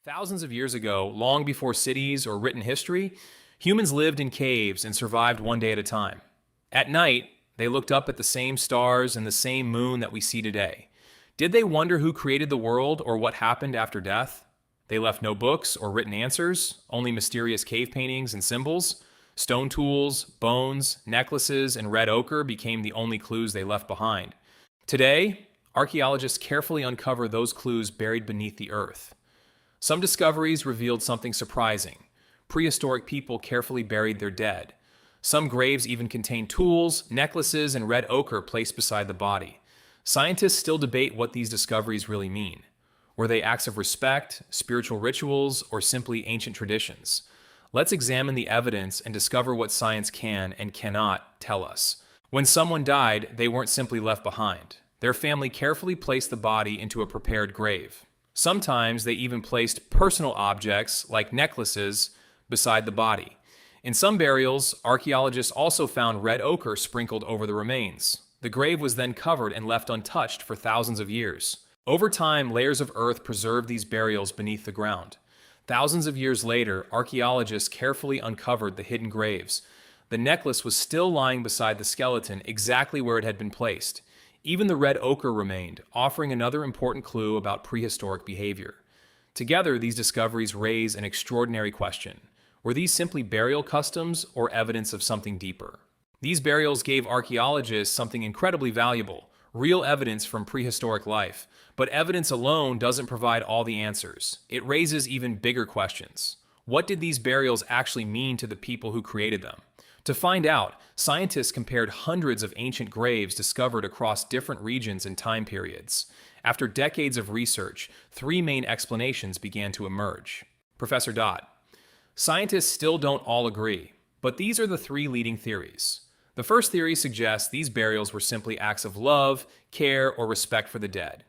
Thousands of years ago, long before cities or written history, humans lived in caves and survived one day at a time. At night, they looked up at the same stars and the same moon that we see today. Did they wonder who created the world or what happened after death? They left no books or written answers, only mysterious cave paintings and symbols. Stone tools, bones, necklaces, and red ochre became the only clues they left behind. Today, archaeologists carefully uncover those clues buried beneath the earth. Some discoveries revealed something surprising. Prehistoric people carefully buried their dead. Some graves even contained tools, necklaces, and red ochre placed beside the body. Scientists still debate what these discoveries really mean. Were they acts of respect, spiritual rituals, or simply ancient traditions? Let's examine the evidence and discover what science can and cannot tell us. When someone died, they weren't simply left behind. Their family carefully placed the body into a prepared grave. Sometimes they even placed personal objects, like necklaces, beside the body. In some burials, archaeologists also found red ochre sprinkled over the remains. The grave was then covered and left untouched for thousands of years. Over time, layers of earth preserved these burials beneath the ground. Thousands of years later, archaeologists carefully uncovered the hidden graves. The necklace was still lying beside the skeleton, exactly where it had been placed. Even the red ochre remained, offering another important clue about prehistoric behavior. Together, these discoveries raise an extraordinary question. Were these simply burial customs or evidence of something deeper? These burials gave archaeologists something incredibly valuable, real evidence from prehistoric life. But evidence alone doesn't provide all the answers. It raises even bigger questions. What did these burials actually mean to the people who created them? To find out, scientists compared hundreds of ancient graves discovered across different regions and time periods. After decades of research, three main explanations began to emerge. Professor Dot. Scientists still don't all agree, but these are the three leading theories. The first theory suggests these burials were simply acts of love, care, or respect for the dead.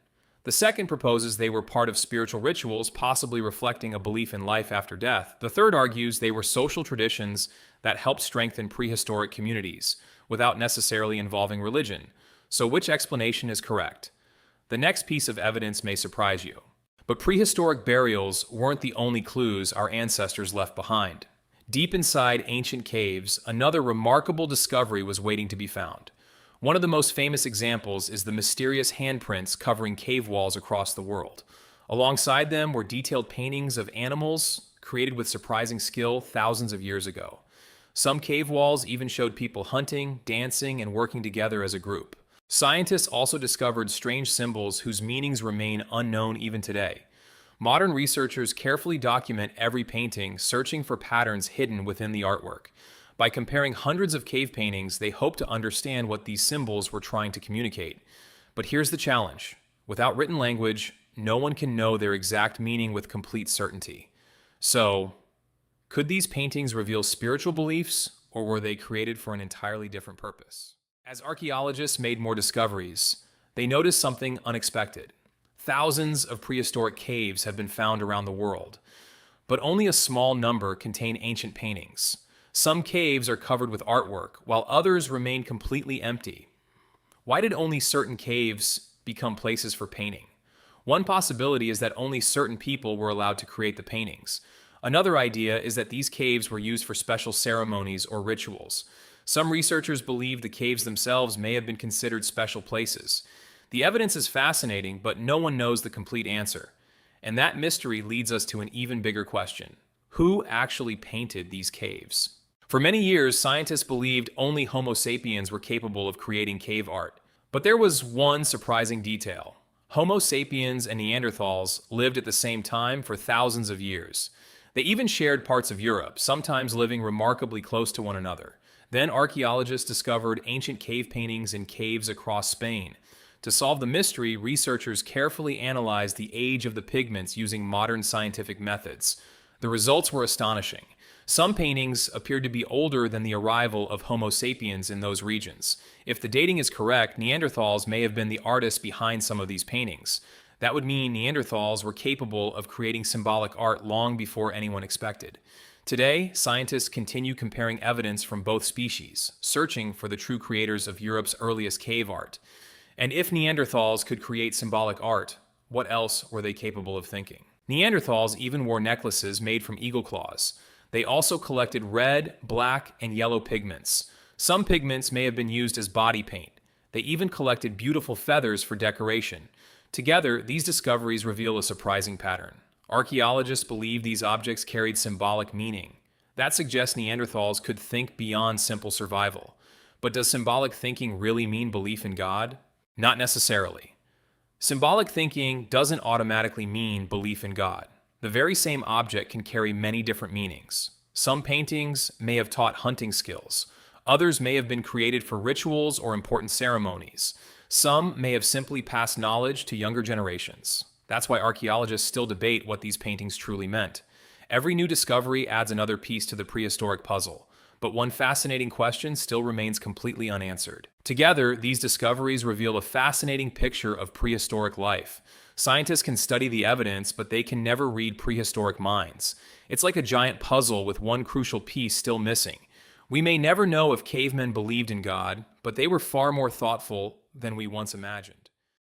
The second proposes they were part of spiritual rituals, possibly reflecting a belief in life after death. The third argues they were social traditions that helped strengthen prehistoric communities, without necessarily involving religion. So which explanation is correct? The next piece of evidence may surprise you. But prehistoric burials weren't the only clues our ancestors left behind. Deep inside ancient caves, another remarkable discovery was waiting to be found. One of the most famous examples is the mysterious handprints covering cave walls across the world. Alongside them were detailed paintings of animals created with surprising skill thousands of years ago. Some cave walls even showed people hunting, dancing, and working together as a group. Scientists also discovered strange symbols whose meanings remain unknown even today. Modern researchers carefully document every painting, searching for patterns hidden within the artwork. By comparing hundreds of cave paintings, they hope to understand what these symbols were trying to communicate. But here's the challenge. Without written language, no one can know their exact meaning with complete certainty. So, could these paintings reveal spiritual beliefs, or were they created for an entirely different purpose? As archaeologists made more discoveries, they noticed something unexpected. Thousands of prehistoric caves have been found around the world, but only a small number contain ancient paintings. Some caves are covered with artwork, while others remain completely empty. Why did only certain caves become places for painting? One possibility is that only certain people were allowed to create the paintings. Another idea is that these caves were used for special ceremonies or rituals. Some researchers believe the caves themselves may have been considered special places. The evidence is fascinating, but no one knows the complete answer. And that mystery leads us to an even bigger question. Who actually painted these caves? For many years, scientists believed only Homo sapiens were capable of creating cave art. But there was one surprising detail. Homo sapiens and Neanderthals lived at the same time for thousands of years. They even shared parts of Europe, sometimes living remarkably close to one another. Then archaeologists discovered ancient cave paintings in caves across Spain. To solve the mystery, researchers carefully analyzed the age of the pigments using modern scientific methods. The results were astonishing. Some paintings appeared to be older than the arrival of Homo sapiens in those regions. If the dating is correct, Neanderthals may have been the artists behind some of these paintings. That would mean Neanderthals were capable of creating symbolic art long before anyone expected. Today, scientists continue comparing evidence from both species, searching for the true creators of Europe's earliest cave art. And if Neanderthals could create symbolic art, what else were they capable of thinking? Neanderthals even wore necklaces made from eagle claws. They also collected red, black, and yellow pigments. Some pigments may have been used as body paint. They even collected beautiful feathers for decoration. Together, these discoveries reveal a surprising pattern. Archaeologists believe these objects carried symbolic meaning. That suggests Neanderthals could think beyond simple survival. But does symbolic thinking really mean belief in God? Not necessarily. Symbolic thinking doesn't automatically mean belief in God. The very same object can carry many different meanings. Some paintings may have taught hunting skills. Others may have been created for rituals or important ceremonies. Some may have simply passed knowledge to younger generations. That's why archaeologists still debate what these paintings truly meant. Every new discovery adds another piece to the prehistoric puzzle, but one fascinating question still remains completely unanswered. Together, these discoveries reveal a fascinating picture of prehistoric life. Scientists can study the evidence, but they can never read prehistoric minds. It's like a giant puzzle with one crucial piece still missing. We may never know if cavemen believed in God, but they were far more thoughtful than we once imagined.